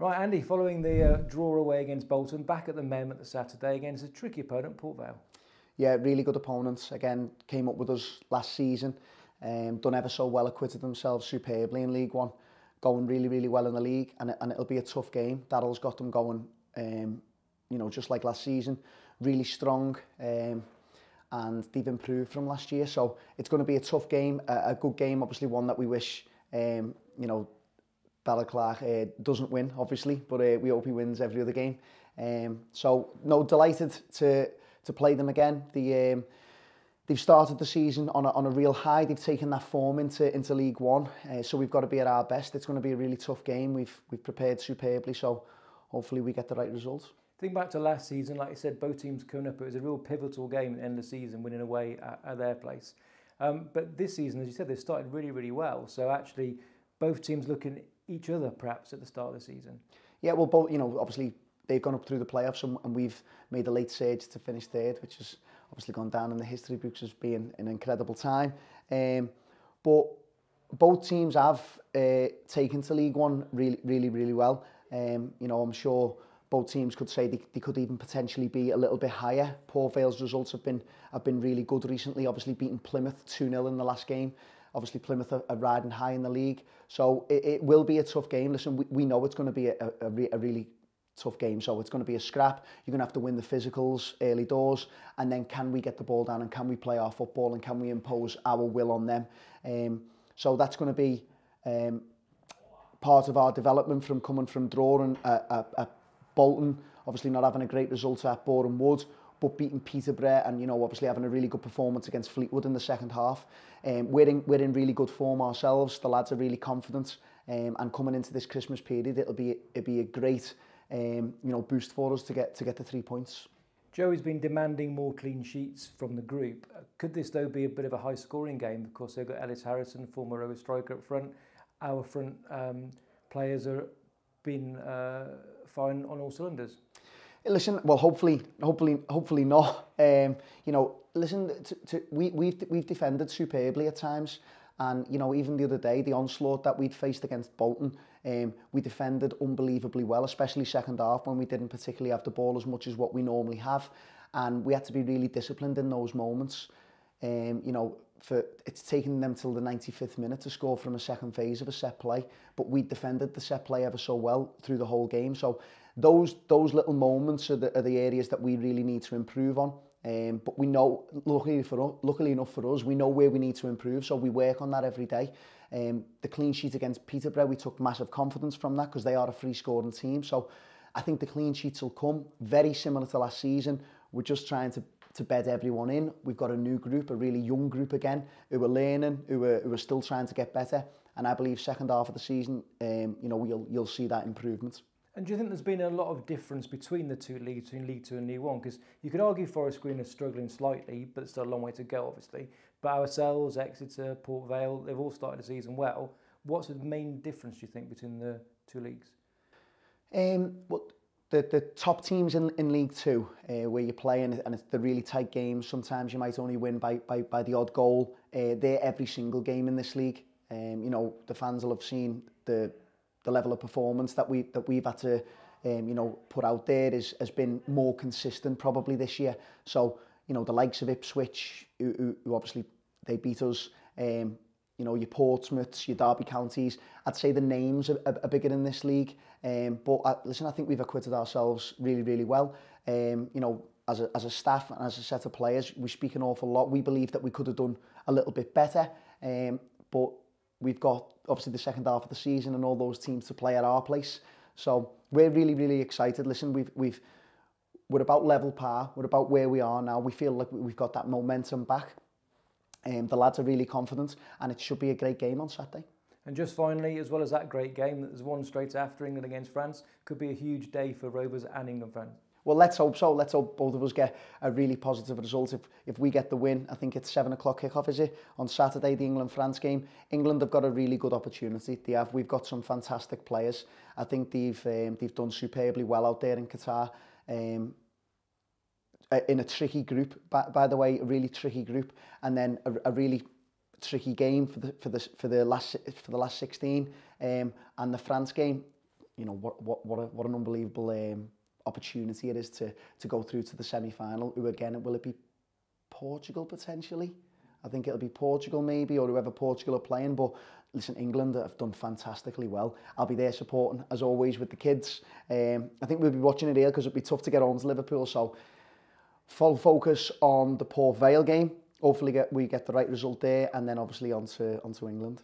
Right, Andy, following the draw away against Bolton, back at the Mem at the Saturday against a tricky opponent, Port Vale. Yeah, really good opponents. Again, came up with us last season. Done ever so well, acquitted themselves superbly in League One. Going really, really well in the league, and it'll be a tough game. Daryl's got them going, just like last season. Really strong, and they've improved from last year. So it's going to be a tough game, a good game, obviously one that we wish, Clark doesn't win, obviously, but we hope he wins every other game. Delighted to play them again. They've started the season on a real high. They've taken that form into League One, so we've got to be at our best. It's going to be a really tough game. We've prepared superbly, so hopefully we get the right result. Think back to last season, like you said, both teams coming up. It was a real pivotal game at the end of the season, winning away at their place. But this season, as you said, they've started really, really well. So actually, both teams looking at each other perhaps at the start of the season. Yeah, well, both, obviously they've gone up through the playoffs and we've made a late surge to finish third, which has obviously gone down in the history books as being an incredible time. But both teams have taken to League One really, really, really well. I'm sure both teams could say they could even potentially be a little bit higher. Port Vale's results have been really good recently, obviously beating Plymouth 2-0 in the last game. Obviously, Plymouth are riding high in the league. So it will be a tough game. Listen, we know it's going to be a really tough game. So it's going to be a scrap. You're going to have to win the physicals early doors. And then can we get the ball down and can we play our football and can we impose our will on them? So that's going to be part of our development from coming from drawing at Bolton. Obviously not having a great result at Boreham Wood, but beating Peterborough and, obviously having a really good performance against Fleetwood in the second half. We're in really good form ourselves. The lads are really confident. And coming into this Christmas period, it'll be a great, boost for us to get the 3 points. Joey's been demanding more clean sheets from the group. Could this, though, be a bit of a high-scoring game? Because they've got Ellis Harrison, former ROvers striker, up front. Our front players are been firing on all cylinders. Listen, well, hopefully not. Listen, we've defended superbly at times, and even the other day, the onslaught that we'd faced against Bolton, we defended unbelievably well, especially second half when we didn't particularly have the ball as much as what we normally have, and we had to be really disciplined in those moments. It's taken them till the 95th minute to score from a second phase of a set play, but we defended the set play ever so well through the whole game. So those little moments are the areas that we really need to improve on. But we know, luckily enough for us, we know where we need to improve, so we work on that every day. The clean sheet against Peterborough, we took massive confidence from that because they are a free scoring team. So I think the clean sheets will come very similar to last season. We're just trying to bed everyone in. We've got a new group, a really young group again, who are learning, who are still trying to get better. And I believe second half of the season, you'll see that improvement. And do you think there's been a lot of difference between the two leagues, between League Two and League One? Because you could argue Forest Green is struggling slightly, but it's still a long way to go, obviously. But ourselves, Exeter, Port Vale, they've all started the season well. What's the main difference, do you think, between the two leagues? Well, the top teams in League Two, where you play and it's the really tight games, sometimes you might only win by the odd goal. They're every single game in this league. The fans will have seen the level of performance that we've had to put out there has been more consistent probably this year. So the likes of Ipswich, who obviously they beat us, your Portsmouths, your Derby counties, I'd say the names are bigger in this league. But listen, I think we've acquitted ourselves really, really well. As a staff and as a set of players, we speak an awful lot. We believe that we could have done a little bit better, but we've got obviously the second half of the season and all those teams to play at our place. So we're really, really excited. Listen, we're about level par. We're about where we are now. We feel like we've got that momentum back. The lads are really confident, and it should be a great game on Saturday. And just finally, as well as that great game, there's one straight after England against France. Could be a huge day for ROvers and England fans. Well, let's hope so. Let's hope both of us get a really positive result. If we get the win, I think it's 7 o'clock kickoff, is it? On Saturday, the England-France game. England have got a really good opportunity. We've got some fantastic players. I think they've done superbly well out there in Qatar. In a tricky group, by the way, a really tricky group, and then a really tricky game for the last 16. And the France game, you know, what an unbelievable opportunity it is to go through to the semi-final. Who again, will it be Portugal potentially? I think it'll be Portugal maybe, or whoever Portugal are playing. But listen, England have done fantastically well. I'll be there supporting, as always, with the kids. I think we'll be watching it here because it'll be tough to get home to Liverpool. So full focus on the Port Vale game. Hopefully we get the right result there, and then obviously onto England.